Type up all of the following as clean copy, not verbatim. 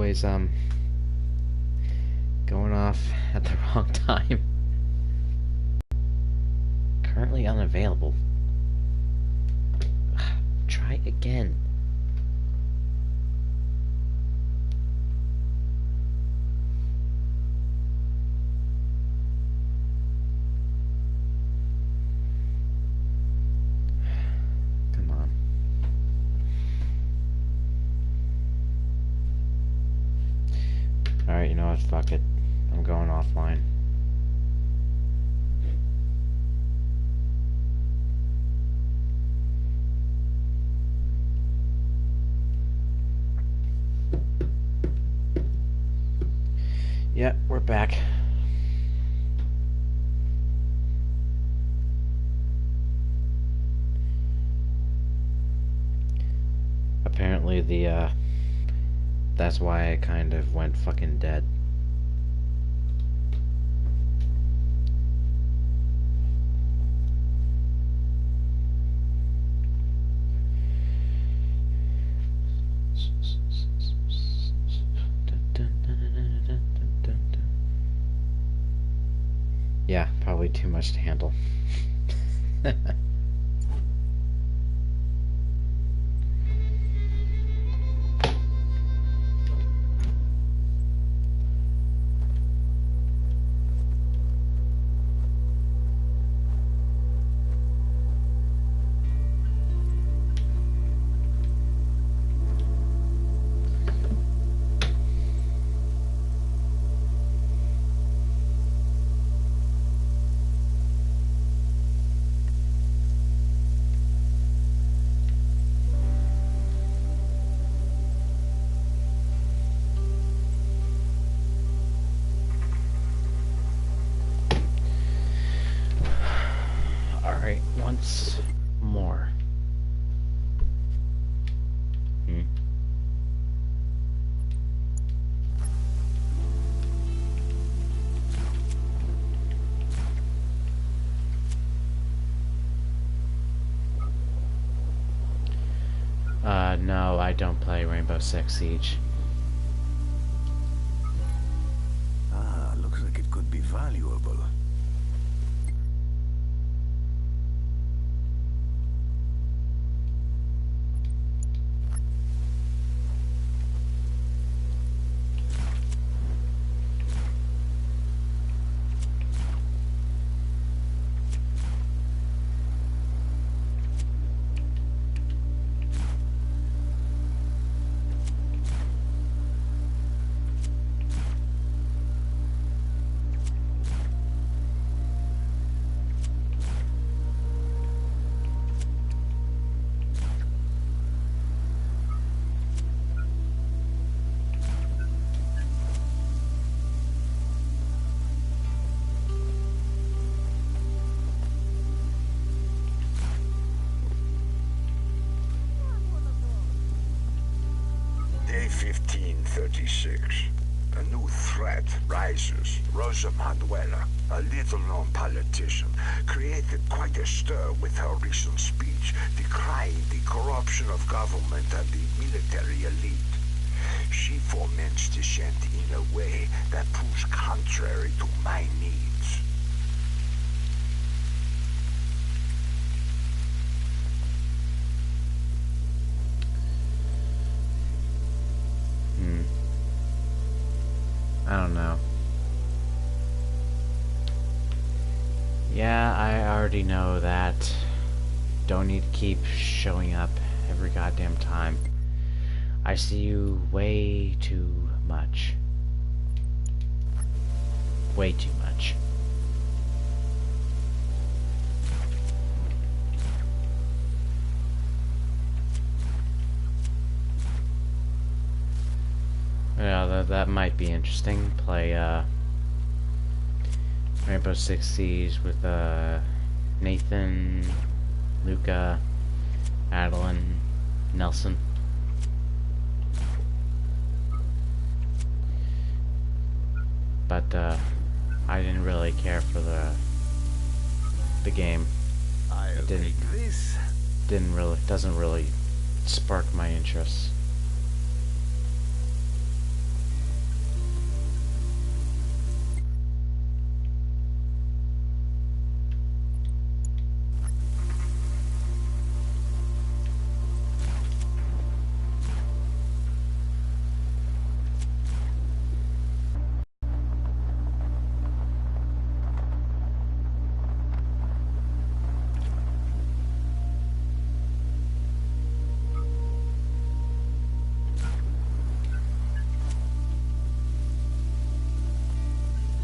always going off at the wrong time. Currently unavailable. Try again. Come on. Alright, you know what? Fuck it. I'm going offline. Yeah, we're back. Apparently that's why I kind of went fucking dead. Yeah, probably too much to handle. Alright, once more. No, I don't play Rainbow Six Siege. Ah, looks like it could be valuable. Day 1536. A new threat rises. Rosa Manuela, a little-known politician, created quite a stir with her recent speech decrying the corruption of government and the military elite. She foments dissent in a way that proves contrary to my needs. I don't know. Yeah, I already know that. Don't need to keep showing up every goddamn time. I see you way too much. Way too much. Yeah, that might be interesting. Play Rainbow Six Siege with Nathan, Luca, Adeline, Nelson. But I didn't really care for the game. I'll take this. Doesn't really spark my interest.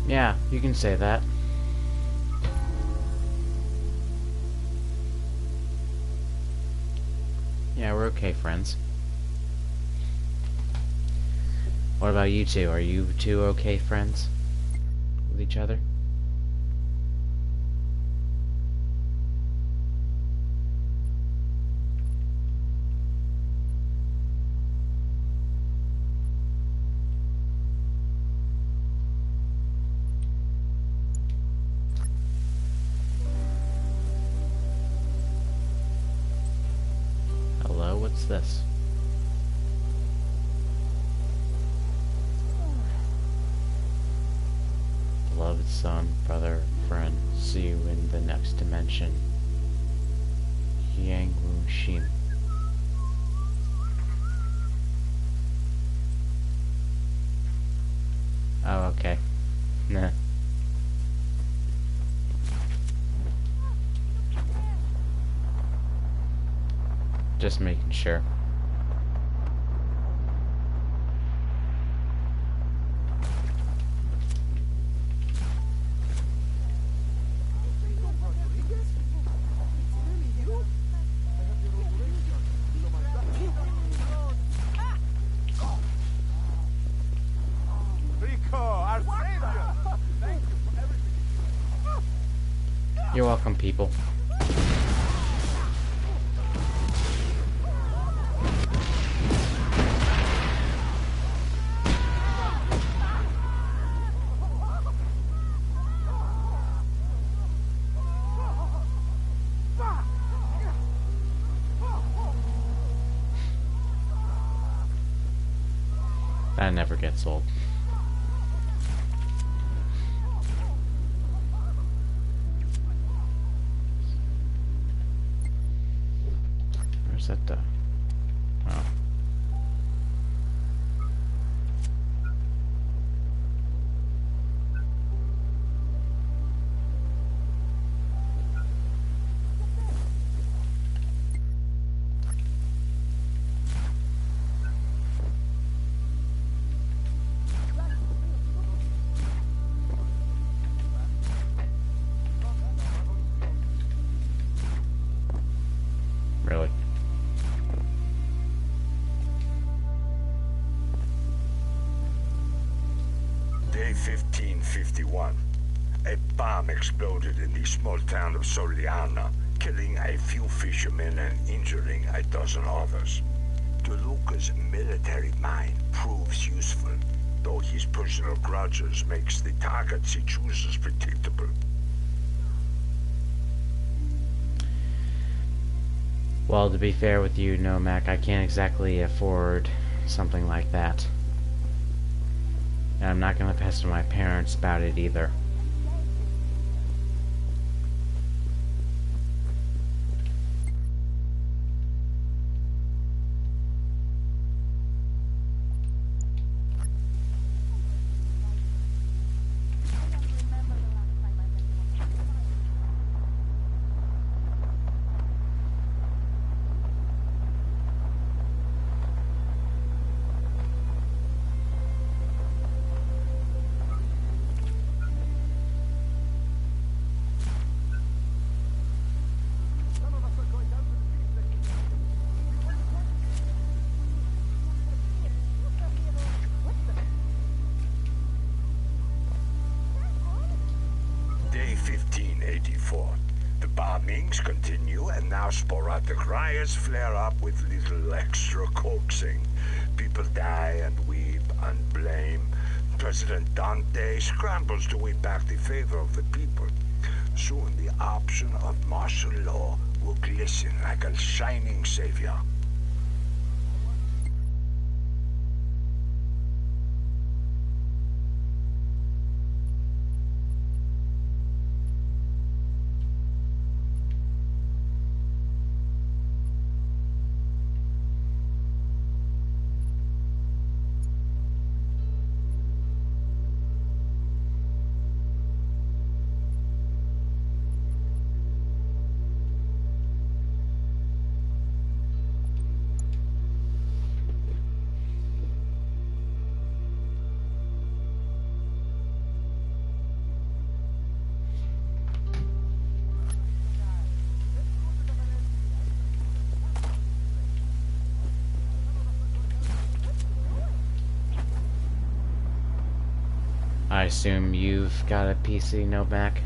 Yeah, you can say that. Yeah, we're okay, friends. What about you two? Are you two okay friends with each other? Hello, what's this? Beloved son, brother, friend, see you in the next dimension. Yang Wu Shin. Oh, okay. Nah. Just making sure. You're welcome, people. That never gets old. Where's that oh. Really? Day 1551. A bomb exploded in the small town of Soliana, killing a few fishermen and injuring a dozen others. DeLuca's military mind proves useful, though his personal grudges makes the targets he chooses predictable. Well, to be fair with you, Nomak, I can't exactly afford something like that. And I'm not gonna pester my parents about it either. Day 1584. The bombings continue, and now sporadic riots flare up with little extra coaxing. People die and weep and blame. President Dante scrambles to win back the favor of the people. Soon the option of martial law will glisten like a shining savior. I assume you've got a PC, no Mac?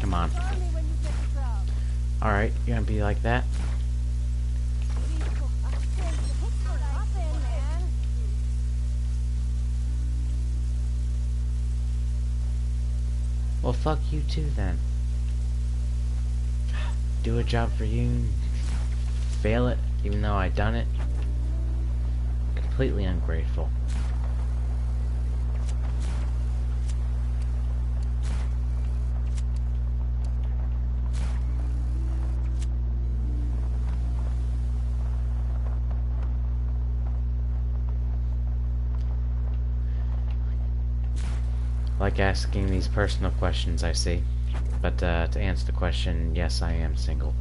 Come on. Alright, you're gonna be like that? Well, fuck you too, then. Do a job for you, fail it, even though I done it. Completely ungrateful. Like asking these personal questions, I see. But to answer the question, yes, I am single.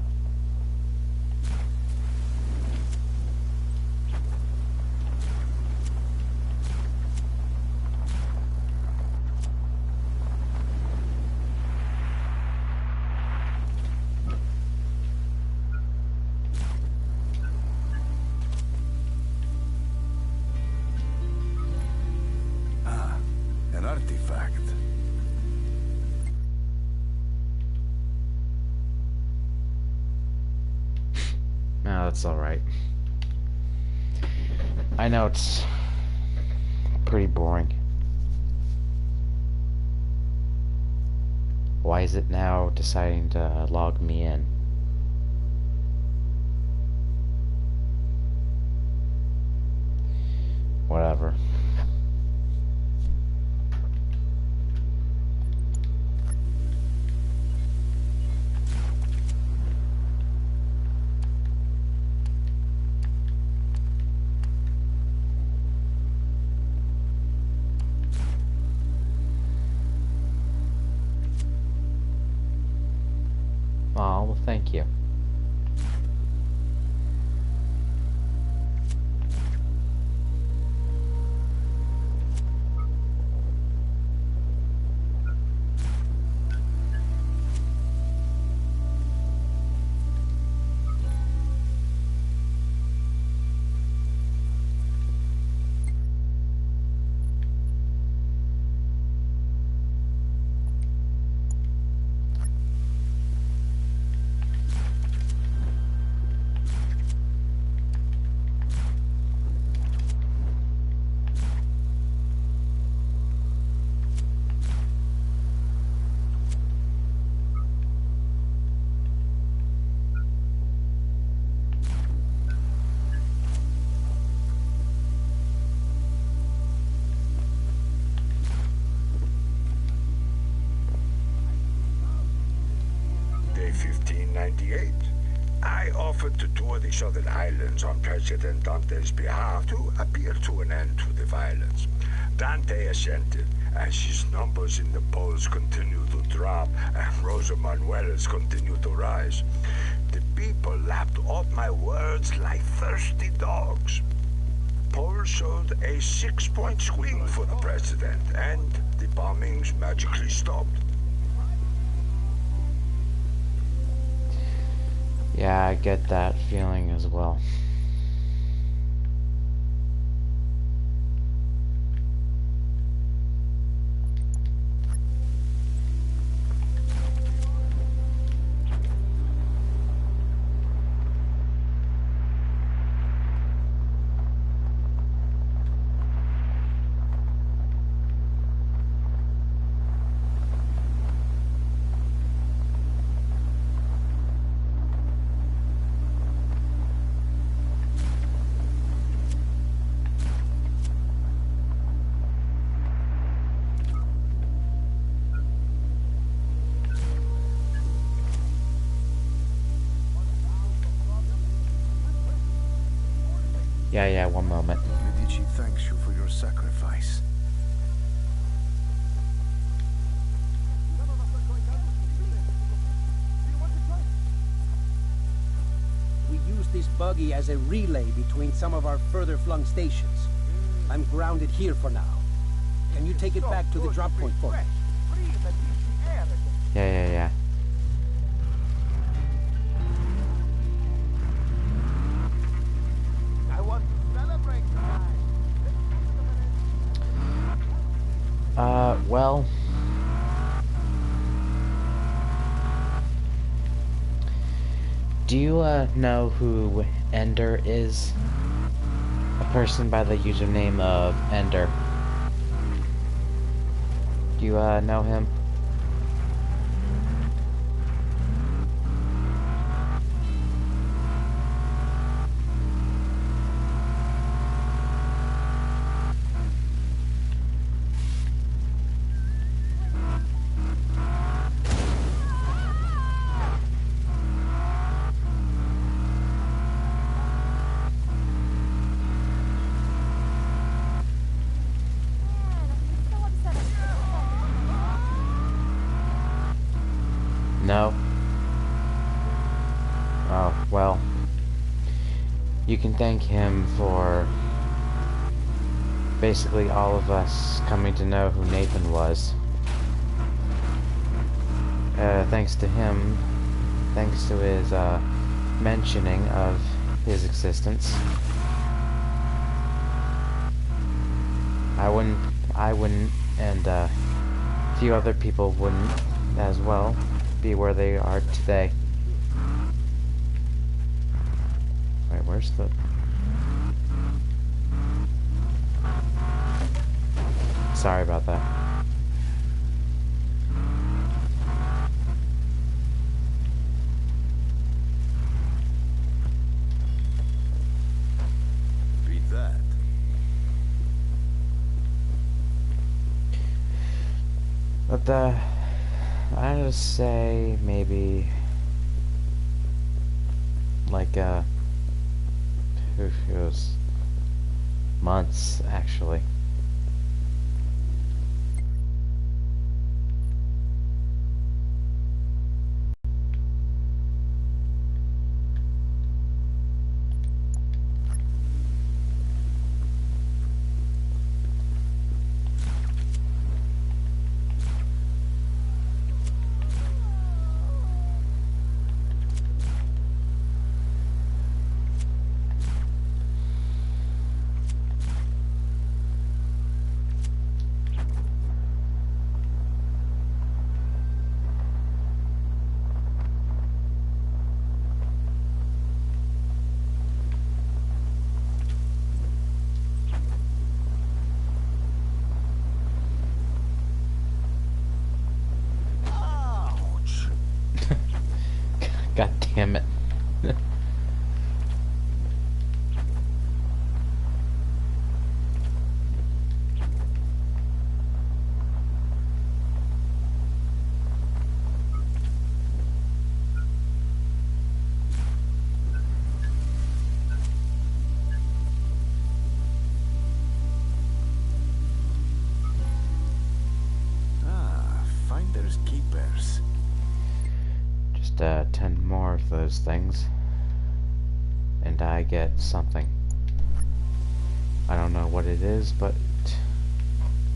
An artifact. No, that's alright. I know it's pretty boring. Why is it now deciding to log me in? Whatever. Oh, well, thank you. Day 1598. I offered to tour the southern islands on President Dante's behalf to appeal to an end to the violence. Dante assented, as his numbers in the polls continue to drop and Rosa Manuela's continue to rise. The people lapped up my words like thirsty dogs. Polls showed a 6-point swing for the president, and the bombings magically stopped. Yeah, I get that feeling as well. Yeah, one moment. Medici thanks you for your sacrifice. We use this buggy as a relay between some of our further flung stations. I'm grounded here for now. Can you take it back to the drop point for me? Yeah. I want to celebrate tonight. Well... Do you, know who Ender is? A person by the username of Ender. Do you, know him? No? Oh, well. You can thank him for basically all of us coming to know who Nathan was. Thanks to him, thanks to his, mentioning of his existence, I wouldn't, and, a few other people wouldn't as well be where they are today. Wait, where's the... Sorry about that. Read that. But, I would say maybe like it was months actually. God damn it. Finders keepers. Just 10 more of those things and I get something. I don't know what it is, but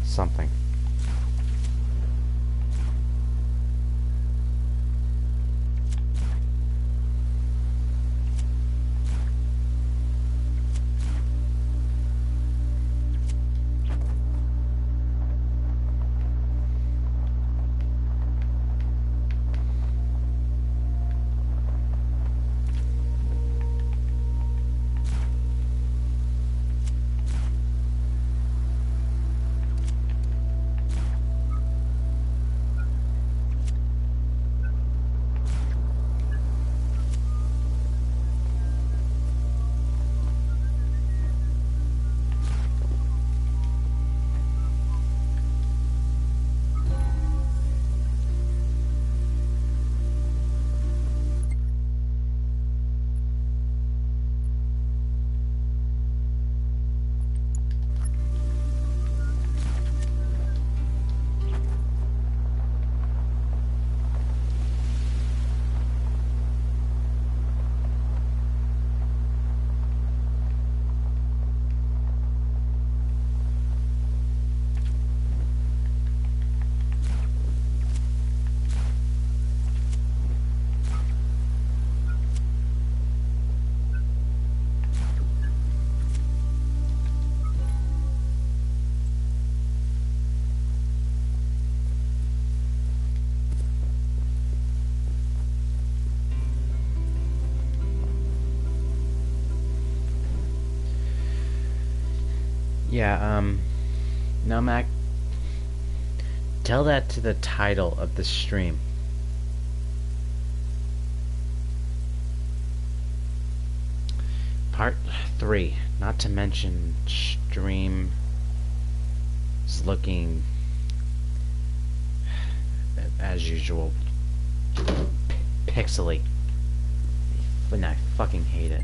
something. Yeah, now Mac, tell that to the title of the stream. Part 3, not to mention stream is looking as usual pixely. But I fucking hate it.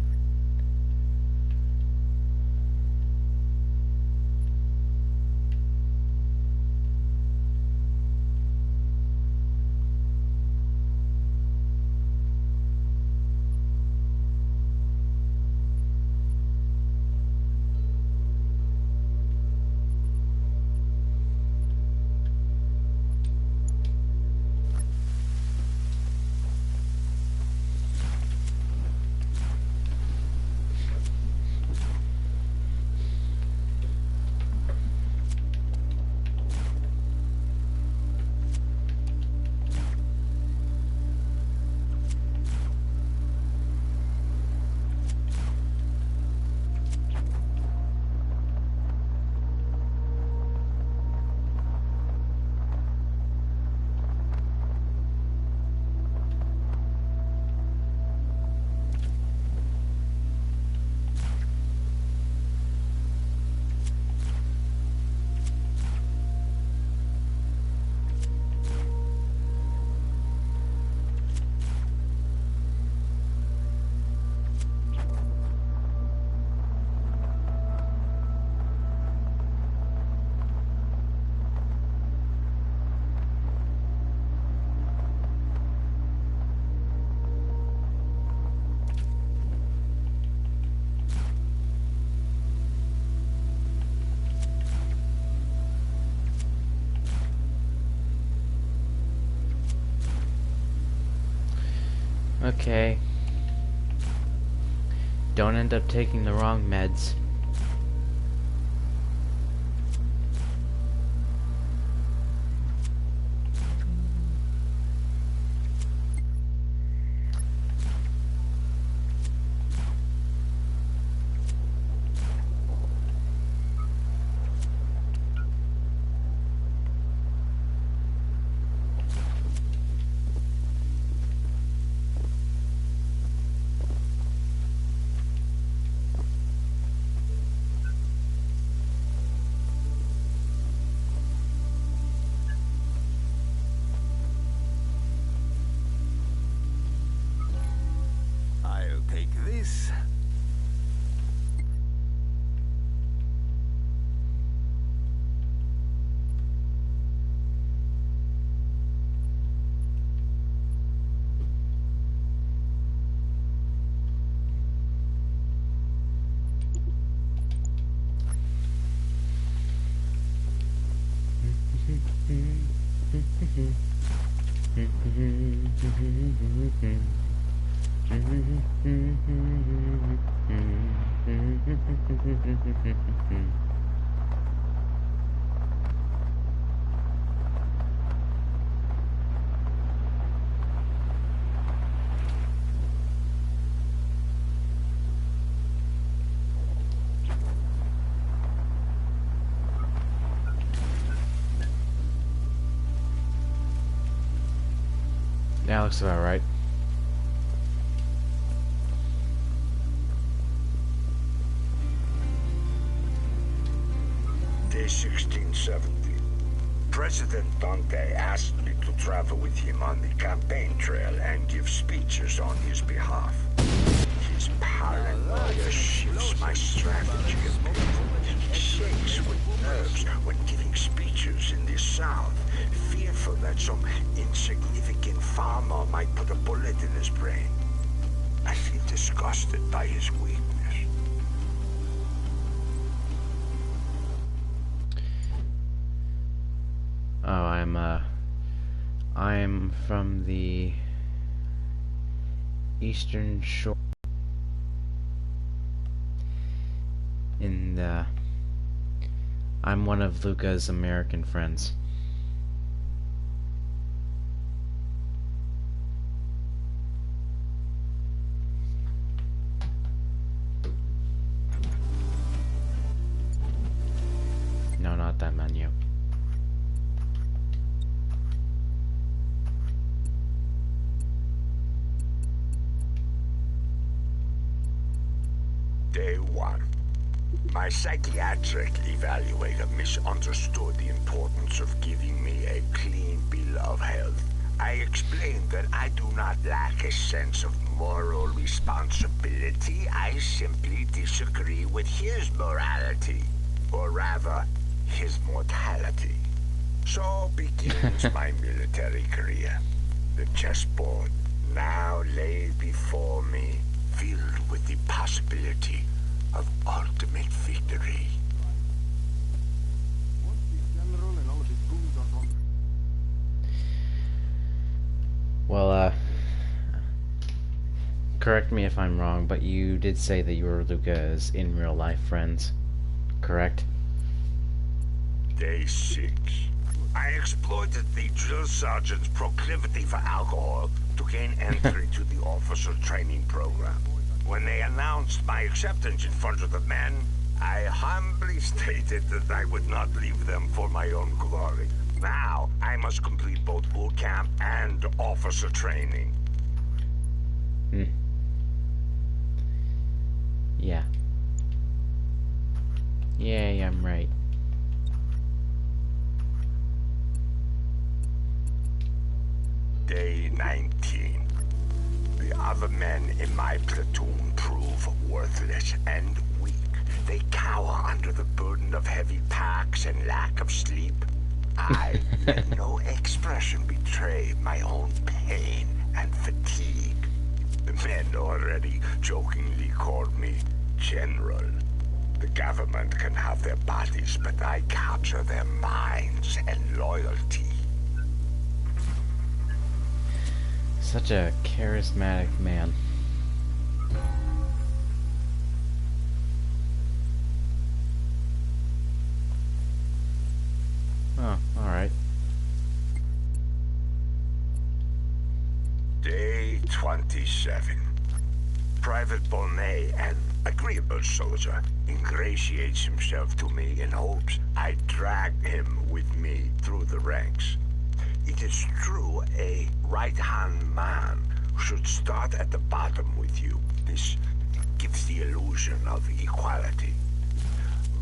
Okay. Don't end up taking the wrong meds. I'll take this. That looks about right. Day 1670. President Dante asked me to travel with him on the campaign trail and give speeches on his behalf. His paranoia shifts my strategy a bit. He shakes with nerves when giving speeches in the South, fearful that some insignificant farmer might put a bullet in his brain. I feel disgusted by his weakness. Oh, I'm from the Eastern Shore. I'm one of Luca's American friends. 1. My psychiatric evaluator misunderstood the importance of giving me a clean bill of health. I explained that I do not lack a sense of moral responsibility. I simply disagree with his morality, or rather, his mortality. So begins my military career. The chessboard now laid before me, filled with the possibility of ultimate victory. Well, correct me if I'm wrong, but you did say that you were Luca's in real life friends, correct? Day 6. I exploited the drill sergeant's proclivity for alcohol to gain entry to the officer training program. When they announced my acceptance in front of the men, I humbly stated that I would not leave them for my own glory. Now, I must complete both boot camp and officer training. Yeah. Yeah, I'm right. Day 19. The other men in my platoon prove worthless and weak. They cower under the burden of heavy packs and lack of sleep. I let no expression betray my own pain and fatigue. The men already jokingly called me General. The government can have their bodies, but I capture their minds and loyalty. Such a charismatic man. Oh, alright. Day 27. Private Bonnet, an agreeable soldier, ingratiates himself to me in hopes I drag him with me through the ranks. It is true, a right-hand man should start at the bottom with you. This gives the illusion of equality.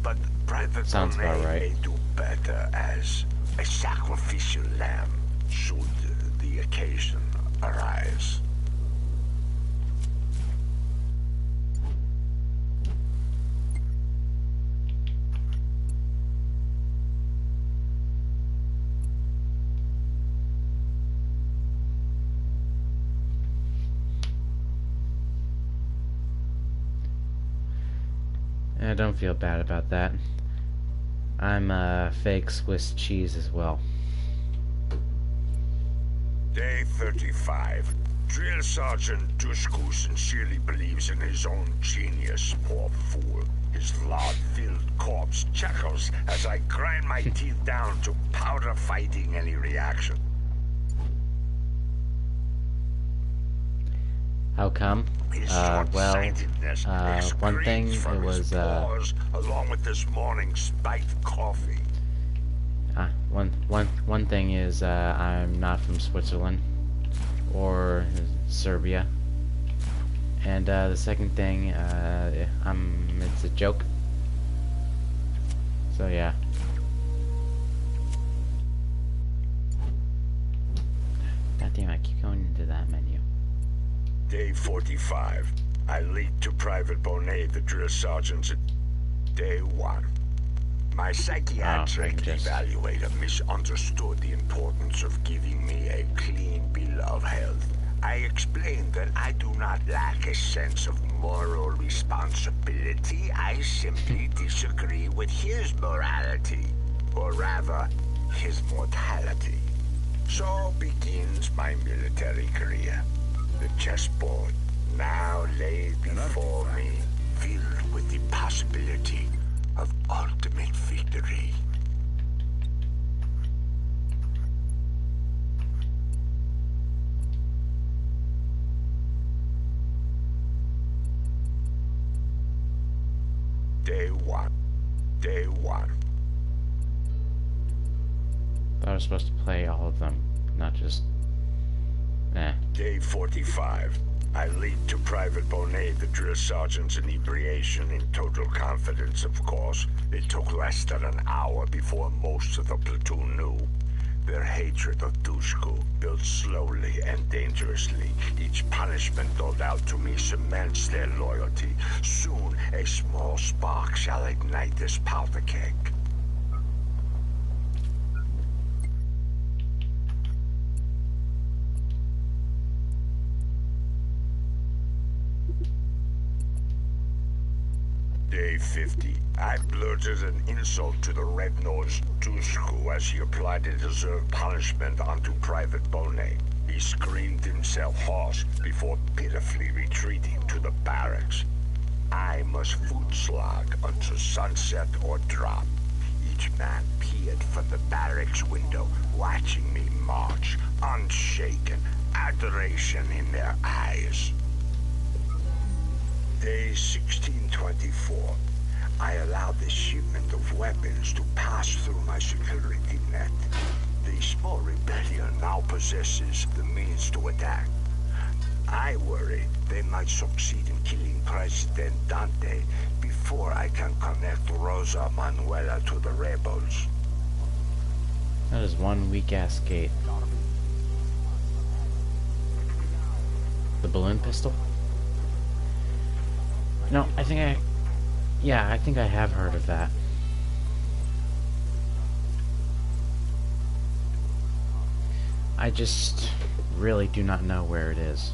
But Private Sounds about Bonnet right. may do better as a sacrificial lamb should the occasion arise. Don't feel bad about that. I'm fake Swiss cheese as well. Day 35. Drill Sergeant Dushku sincerely believes in his own genius, poor fool. His lard-filled corpse chuckles as I grind my teeth down to powder fighting any reaction. How come? His Well, short-sightedness one thing, excretes from it his was, pores, along with this morning's spiked coffee. one thing is, I'm not from Switzerland or Serbia, and the second thing, it's a joke. So yeah. God damn, I keep going into that menu. Day 45. I leaked to Private Bonnet the drill sergeant's at Day 1. My psychiatric evaluator misunderstood the importance of giving me a clean bill of health. I explained that I do not lack a sense of moral responsibility. I simply disagree with his morality, or rather, his mortality. So begins my military career. The chessboard now laid before me, filled with the possibility of ultimate victory. Day 1. Day 1. I was supposed to play all of them, not just... Day 45. I lead to Private Bonet, the drill sergeant's inebriation, in total confidence, of course. It took less than an hour before most of the platoon knew. Their hatred of Dushku built slowly and dangerously. Each punishment doled out to me cements their loyalty. Soon, a small spark shall ignite this powder keg. Day 50. I blurted an insult to the red-nosed Dushku as he applied a deserved punishment onto Private Bonet. He screamed himself hoarse before pitifully retreating to the barracks. I must food slog until sunset or drop. Each man peered from the barracks window, watching me march, unshaken, adoration in their eyes. Day 1624. I allowed the shipment of weapons to pass through my security net. The small rebellion now possesses the means to attack. I worry they might succeed in killing President Dante before I can connect Rosa Manuela to the rebels. That is one weak-ass gate. The balloon pistol? No, I think I have heard of that. I just really do not know where it is.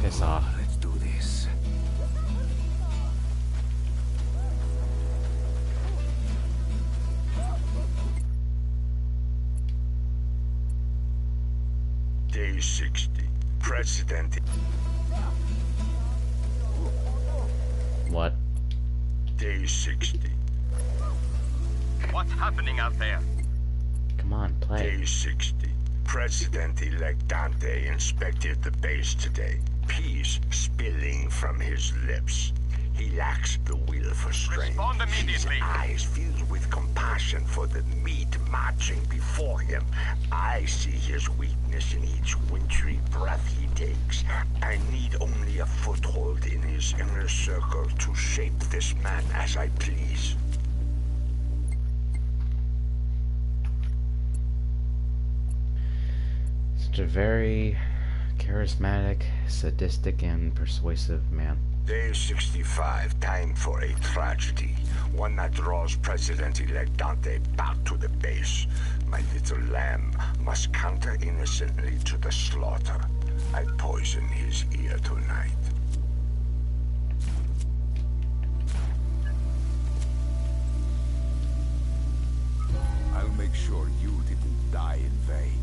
Piss off. Let's do this. Day 60. President. What? Day 60. What's happening out there? Come on, play. Day 60. President-elect Dante inspected the base today. Peace spilling from his lips. He lacks the will for strength. Respond immediately. His eyes filled with compassion for the meat marching before him. I see his weakness in each wintry breath he takes. I need only a foothold in his inner circle to shape this man as I please. Such a very charismatic, sadistic, and persuasive man. Day 65, time for a tragedy. One that draws President-elect Dante back to the base. My little lamb must canter innocently to the slaughter. I poison his ear tonight. I'll make sure you didn't die in vain.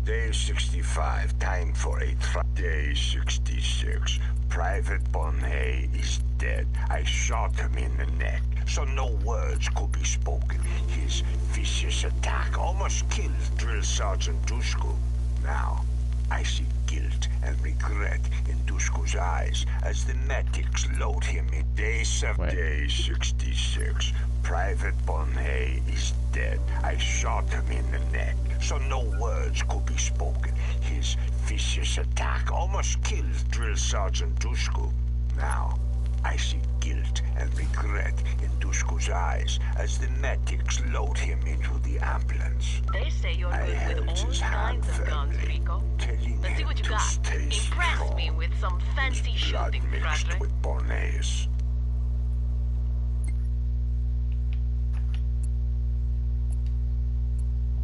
Day 65, time for a Day 66, Private Bonet is dead. I shot him in the neck, so no words could be spoken. His vicious attack almost killed Drill Sergeant Dushku. Now, I see guilt and regret in Dushku's eyes as the medics load him in Day 7. Wait. Day 66, Private Bonet is dead. I shot him in the neck, so no words could be spoken. His vicious attack almost killed Drill Sergeant Dushku. Now, I see guilt and regret in Dushku's eyes as the medics load him into the ambulance. They say you're I good held with all his hand kinds of guns, firmly, Rico. telling Let's see him what you to got. stay Impress strong. me with some fancy His blood shooting, mixed Frederick. with Bonet's.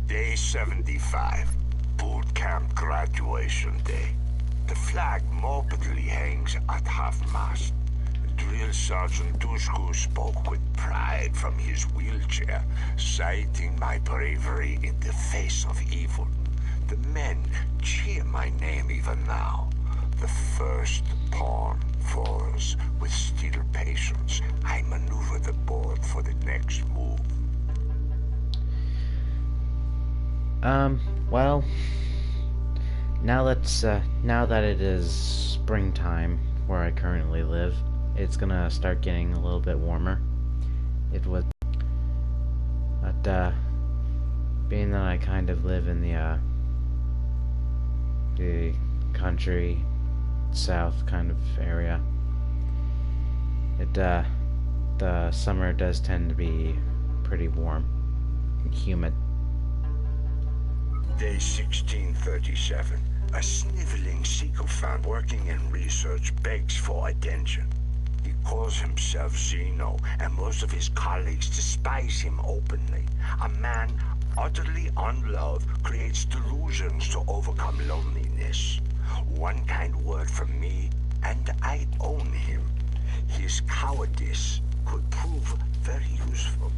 Day 75, boot camp graduation day. The flag morbidly hangs at half-mast. Drill Sergeant Dushku spoke with pride from his wheelchair, citing my bravery in the face of evil. The men cheer my name even now. The first pawn falls. With still patience, I maneuver the board for the next move. Well, now that it is springtime where I currently live, it's gonna start getting a little bit warmer. It was, but being that I kind of live in the country south kind of area, the summer does tend to be pretty warm and humid. Day 1637. A sniveling sycophant working in research begs for attention. He calls himself Zeno, and most of his colleagues despise him openly. A man utterly unloved creates delusions to overcome loneliness. One kind word from me, and I own him. His cowardice could prove very useful.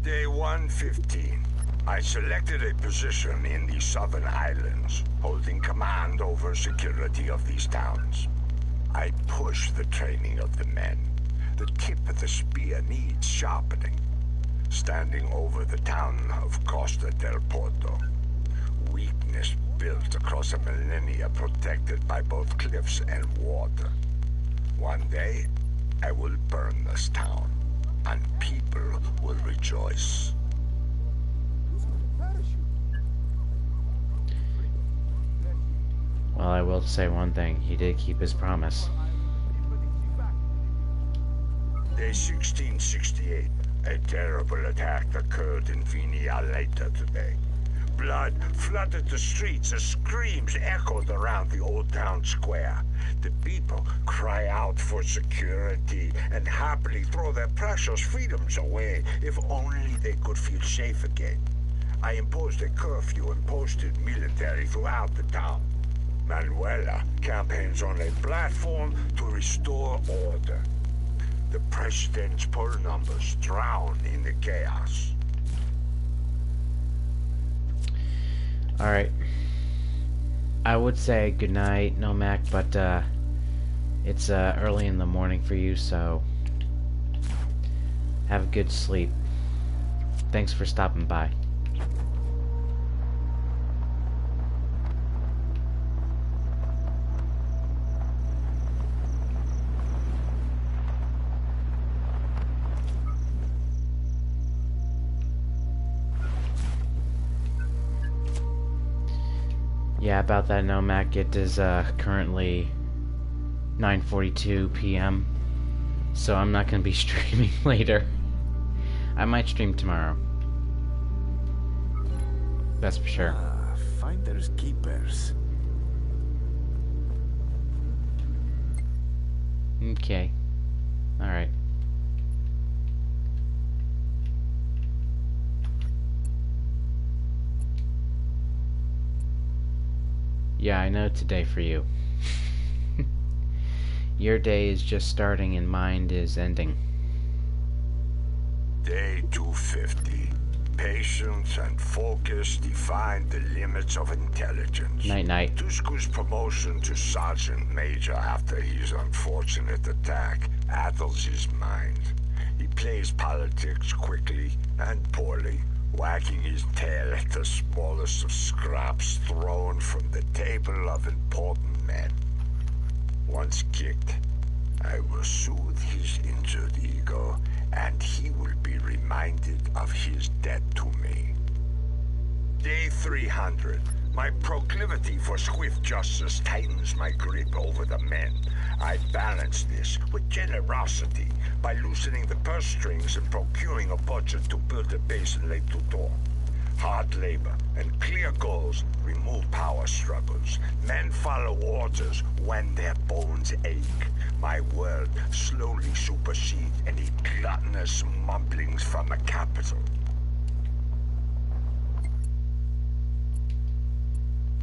Day 115. I selected a position in the Southern Islands, holding command over security of these towns. I push the training of the men. The tip of the spear needs sharpening. Standing over the town of Costa del Porto. Weakness built across a millennia protected by both cliffs and water. One day, I will burn this town, and people will rejoice. Well, I will say one thing, he did keep his promise. Day 1668. A terrible attack occurred in Vinia later today. Blood flooded the streets as screams echoed around the old town square. The people cry out for security and happily throw their precious freedoms away if only they could feel safe again. I imposed a curfew and posted military throughout the town. Manuela campaigns on a platform to restore order. The president's poll numbers drown in the chaos. Alright. I would say goodnight, Nomak, but it's early in the morning for you, so have a good sleep. Thanks for stopping by. Yeah, about that, Nomak, it is currently 9:42 p.m. So I'm not going to be streaming later. I might stream tomorrow. That's for sure. Finders keepers. Okay. Alright. Yeah, I know today for you. Your day is just starting and mine is ending. Day 250. Patience and focus define the limits of intelligence. Night-night. Tusku's promotion to Sergeant Major after his unfortunate attack addles his mind. He plays politics quickly and poorly, wagging his tail at the smallest of scraps thrown from the table of important men. Once kicked, I will soothe his injured ego, and he will be reminded of his debt to me. Day 300. My proclivity for swift justice tightens my grip over the men. I balance this with generosity by loosening the purse strings and procuring a budget to build a base in Lake Tutor. Hard labor and clear goals remove power struggles. Men follow orders when their bones ache. My word slowly supersedes any gluttonous mumblings from the capital.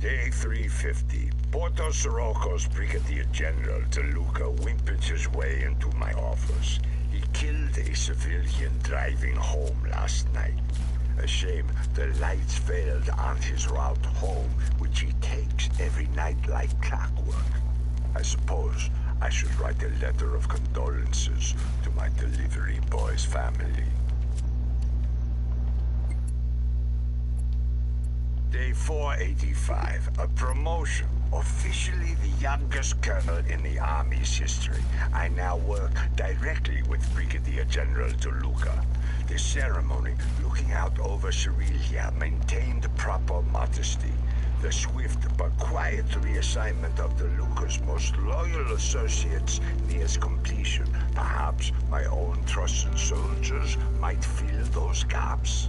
Day 350. Porto Sirocco's Brigadier General DeLuca whimpered his way into my office. He killed a civilian driving home last night. A shame the lights failed on his route home, which he takes every night like clockwork. I suppose I should write a letter of condolences to my delivery boy's family. Day 485, a promotion. Officially the youngest colonel in the Army's history. I now work directly with Brigadier General DeLuca. The ceremony, looking out over Cyrilia, maintained proper modesty. The swift but quiet reassignment of DeLuca's most loyal associates nears completion. Perhaps my own trusted soldiers might fill those gaps.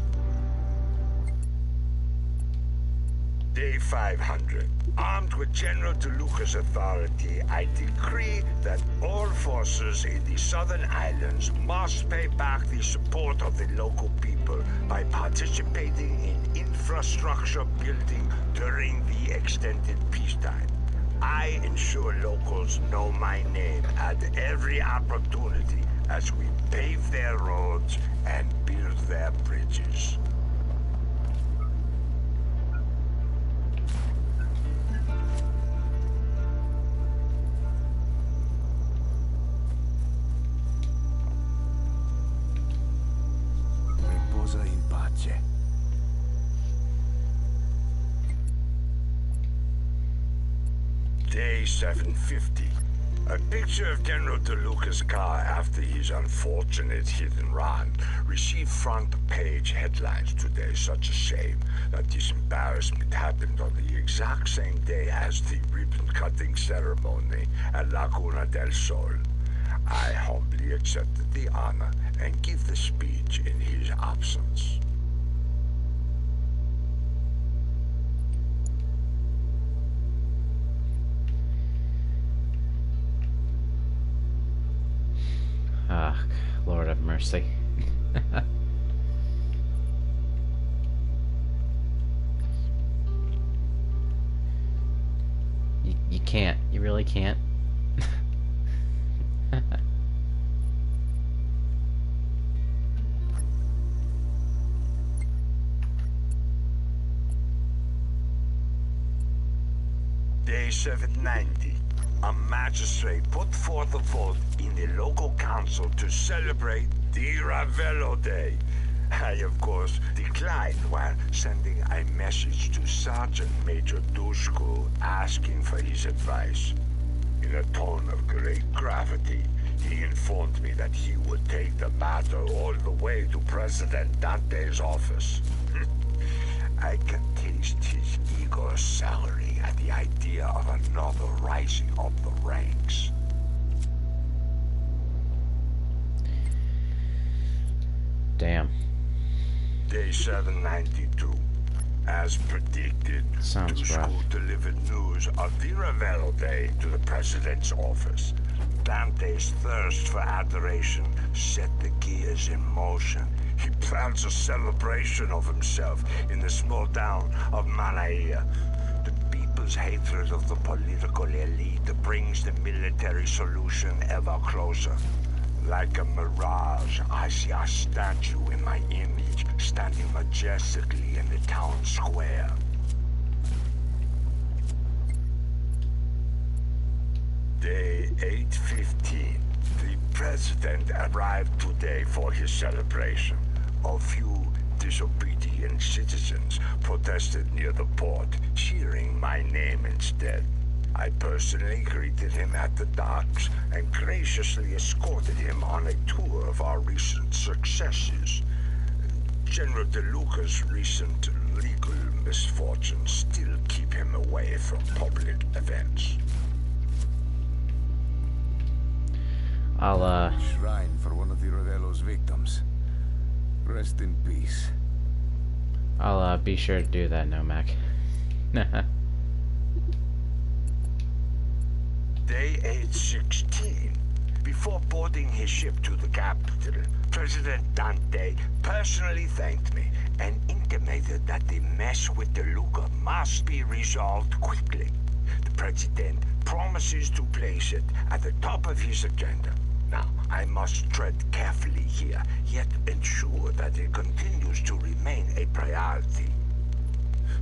Day 500. Armed with General DeLuca's authority, I decree that all forces in the Southern Islands must pay back the support of the local people by participating in infrastructure building during the extended peacetime. I ensure locals know my name at every opportunity as we pave their roads and build their bridges. Day 750. A picture of General DeLuca's car after his unfortunate hit and run received front page headlines today. Such a shame that this embarrassment happened on the exact same day as the ribbon-cutting ceremony at Laguna del Sol. I humbly accepted the honor and give the speech in his absence. Ah, Lord have mercy. You can't. You really can't. Day 790. A magistrate put forth a vote in the local council to celebrate the Ravello Day. I, of course, declined while sending a message to Sergeant Major Dushku asking for his advice. In a tone of great gravity, he informed me that he would take the matter all the way to President Dante's office. I can taste his ego souring at the idea of another rising up the ranks. Damn. Day 792. As predicted, Sounds rough. Dushku delivered news of the Ravello Day to the president's office. Dante's thirst for adoration set the gears in motion. He plans a celebration of himself in the small town of Manaia. The people's hatred of the political elite brings the military solution ever closer. Like a mirage, I see a statue in my image standing majestically in the town square. Day 815. The president arrived today for his celebration. A few disobedient citizens protested near the port, cheering my name instead. I personally greeted him at the docks and graciously escorted him on a tour of our recent successes. General DeLuca's recent legal misfortunes still keep him away from public events. I'll Shrine for one of the Ravello's victims. Rest in peace. I'll be sure to do that, Nomak. Day 816. Before boarding his ship to the capital, President Dante personally thanked me and intimated that the mess with DeLuca must be resolved quickly. The President promises to place it at the top of his agenda. Now, I must tread carefully here, yet ensure that it continues to remain a priority.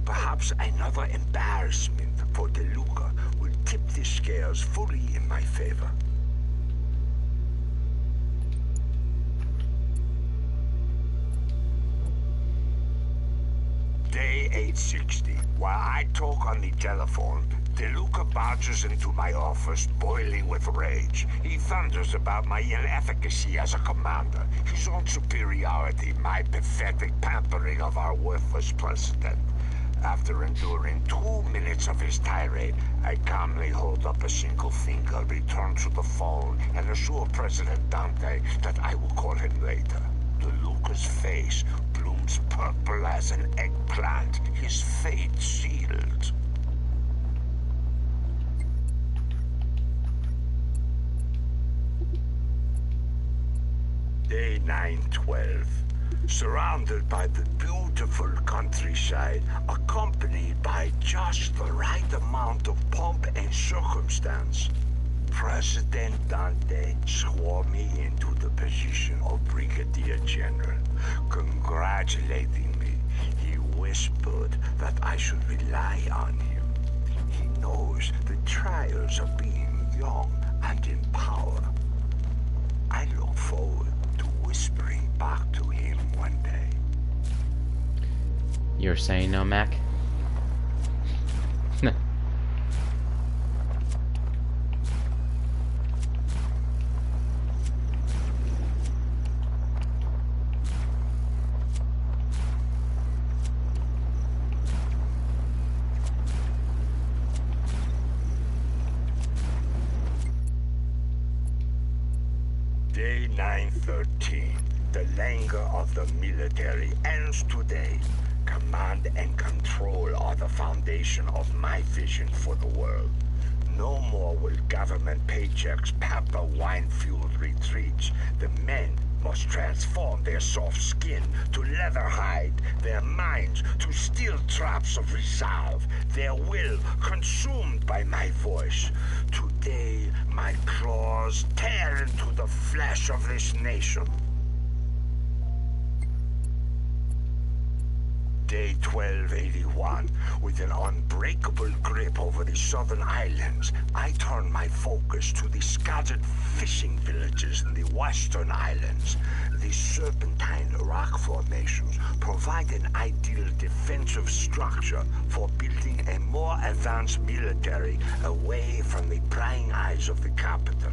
Perhaps another embarrassment for DeLuca will tip the scales fully in my favor. Day 860. While I talk on the telephone, DeLuca barges into my office, boiling with rage. He thunders about my inefficacy as a commander, his own superiority, my pathetic pampering of our worthless president. After enduring 2 minutes of his tirade, I calmly hold up a single finger, return to the phone, and assure President Dante that I will call him later. DeLuca's face blooms purple as an eggplant, his fate sealed. Day 912. Surrounded by the beautiful countryside, accompanied by just the right amount of pomp and circumstance, President Dante swore me into the position of Brigadier General. Congratulating me, he whispered that I should rely on him. He knows the trials of being young and in power. I look forward to whispering back to him one day. You're saying no, Mac? Day 913. The languor of the military ends today. Command and control are the foundation of my vision for the world. No more will government paychecks pamper wine-fueled retreats. The men must transform their soft skin to leather hide, their minds to steel traps of resolve, their will consumed by my voice. Today, my claws tear into the flesh of this nation. Day 1281. With an unbreakable grip over the southern islands, I turn my focus to the scattered fishing villages in the western islands. The serpentine rock formations provide an ideal defensive structure for building a more advanced military away from the prying eyes of the capital.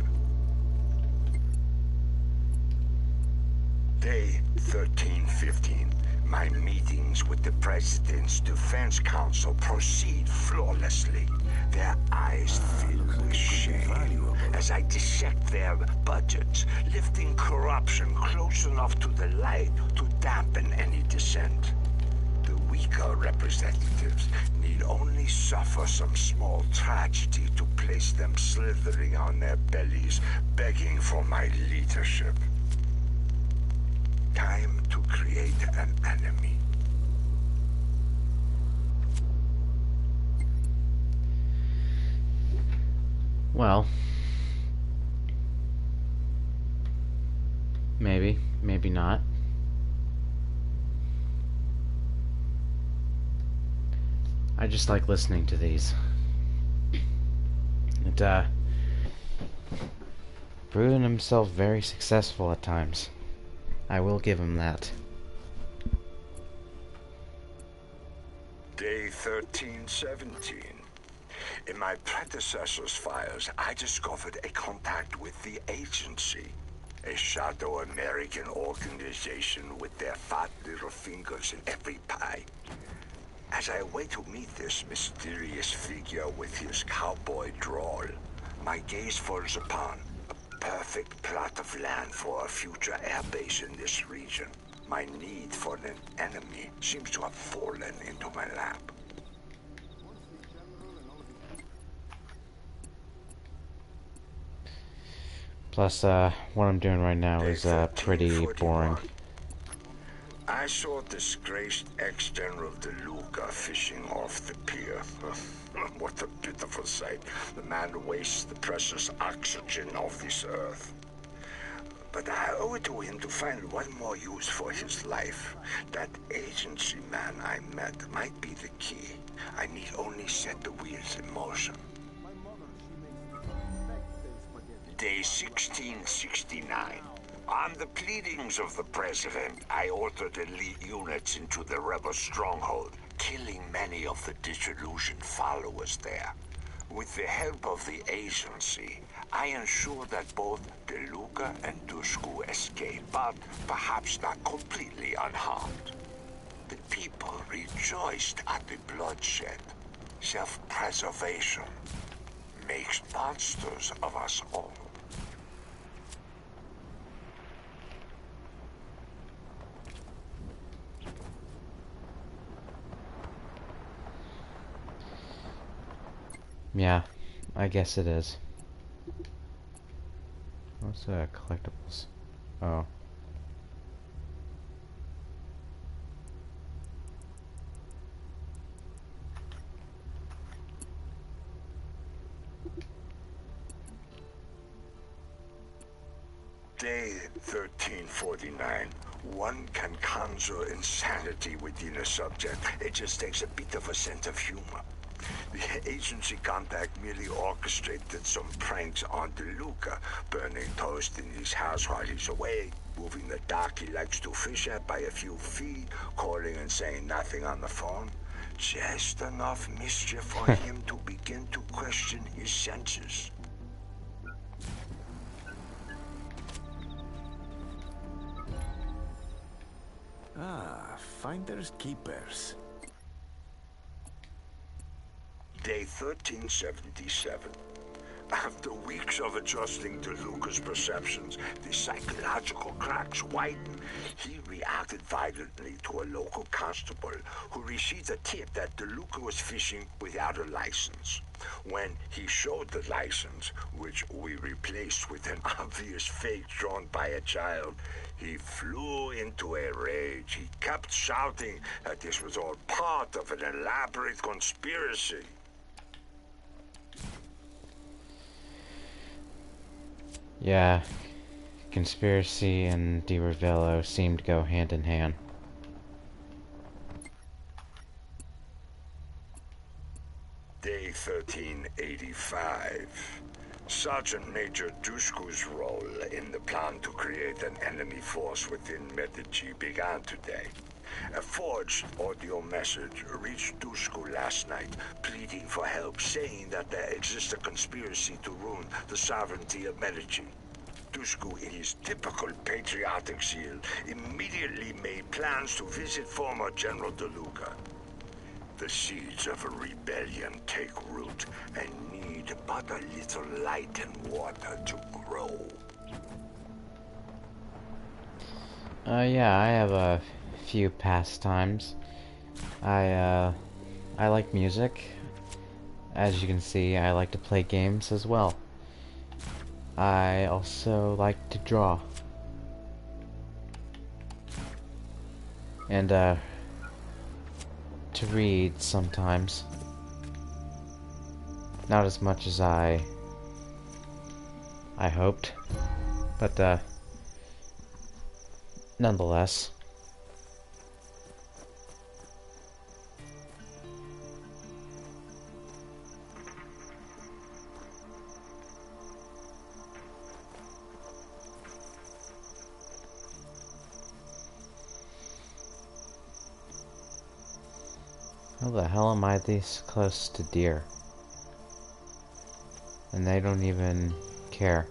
Day 1315. My meetings with the President's Defense Council proceed flawlessly. Their eyes fill with shame as I dissect their budgets, lifting corruption close enough to the light to dampen any dissent. The weaker representatives need only suffer some small tragedy to place them slithering on their bellies, begging for my leadership. Time to create an enemy. Well, maybe, maybe not. I just like listening to these. It, proven himself very successful at times. I will give him that. Day 1317. In my predecessor's files, I discovered a contact with the agency, a shadow American organization with their fat little fingers in every pie. As I wait to meet this mysterious figure with his cowboy drawl, my gaze falls upon a perfect plot of land for a future airbase in this region. My need for an enemy seems to have fallen into my lap. Plus, what I'm doing right now is pretty boring. I saw disgraced ex-General DeLuca fishing off the pier. What a pitiful sight. The man wastes the precious oxygen of this earth. But I owe it to him to find one more use for his life. That agency man I met might be the key. I need only set the wheels in motion. Day 1669. On the pleadings of the President, I ordered elite units into the rebel stronghold, killing many of the disillusioned followers there. With the help of the agency, I ensured that both DeLuca and Dushku escaped, but perhaps not completely unharmed. The people rejoiced at the bloodshed. Self-preservation makes monsters of us all. Yeah, I guess it is. What's collectibles? Oh. Day 1349. One can conjure insanity within a subject. It just takes a bit of a sense of humor. The agency contact merely orchestrated some pranks on DeLuca, burning toast in his house while he's away, moving the dock he likes to fish at by a few feet, calling and saying nothing on the phone. Just enough mischief for him to begin to question his senses. Ah, finders keepers. Day 1377. After weeks of adjusting to Luca's perceptions, the psychological cracks widened. He reacted violently to a local constable who received a tip that DeLuca was fishing without a license. When he showed the license, which we replaced with an obvious fake drawn by a child, he flew into a rage. He kept shouting that this was all part of an elaborate conspiracy. Yeah, conspiracy and Di Ravello seem to go hand in hand. Day 1385. Sergeant Major Dushku's role in the plan to create an enemy force within Medici began today. A forged audio message reached Dushku last night, pleading for help, saying that there exists a conspiracy to ruin the sovereignty of Medici. Dushku, in his typical patriotic zeal, immediately made plans to visit former General DeLuca. The seeds of a rebellion take root and need but a little light and water to grow. Yeah, I have a few pastimes. I like music. As you can see, I like to play games as well. I also like to draw. And, to read sometimes. Not as much as I hoped, but nonetheless. How the hell am I this close to deer? And they don't even care.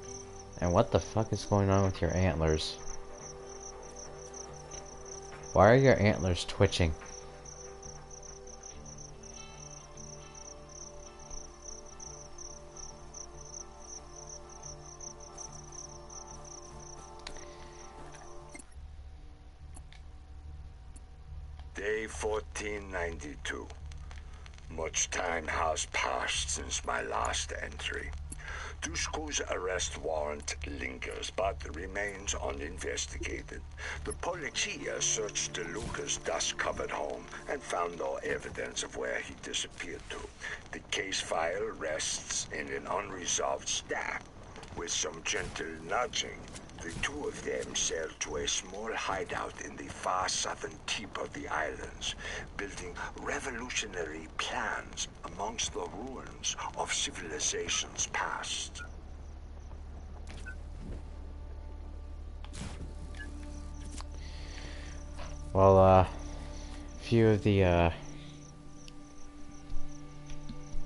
And what the fuck is going on with your antlers? Why are your antlers twitching? Day 1492. Much time has passed since my last entry. Dushku's arrest warrant lingers, but remains uninvestigated. The Polizia searched DeLuca's dust-covered home and found no evidence of where he disappeared to. The case file rests in an unresolved stack. With some gentle nudging, the two of them sailed to a small hideout in the far southern tip of the islands, building revolutionary plans amongst the ruins of civilizations past. Well, few of the,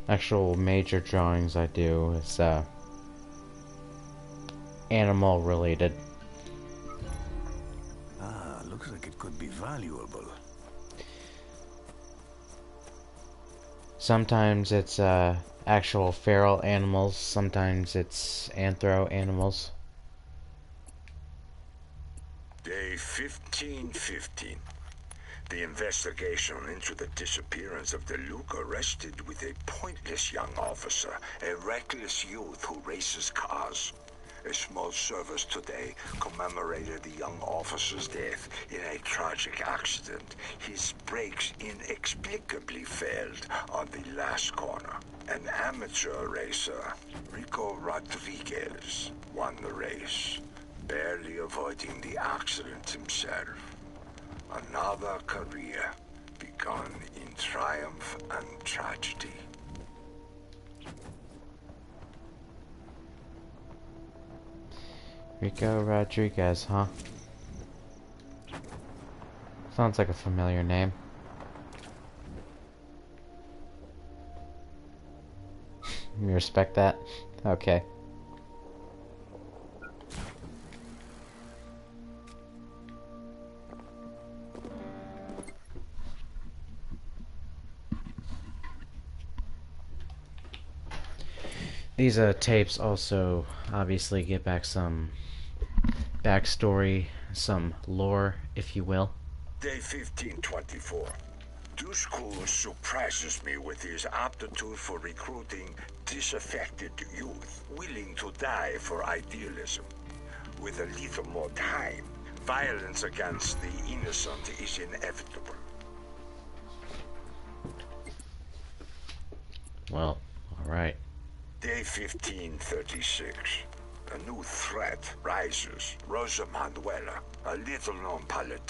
actual major drawings I do is, animal related. Ah, looks like it could be valuable. Sometimes it's, actual feral animals, sometimes it's anthro animals. Day 1515. The investigation into the disappearance of the Luca rested with a pointless young officer, a reckless youth who races cars. A small service today commemorated the young officer's death in a tragic accident. His brakes inexplicably failed on the last corner. An amateur racer, Rico Rodriguez, won the race, barely avoiding the accident himself. Another career begun in triumph and tragedy. Rico Rodriguez, huh? Sounds like a familiar name. You respect that? Okay. These tapes also obviously get back some backstory, some lore, if you will. Day 1524. Dushku surprises me with his aptitude for recruiting disaffected youth, willing to die for idealism. With a little more time, violence against the innocent is inevitable. Well, alright. Day 1536. A new threat rises. Rosa Manuela, a little-known politician.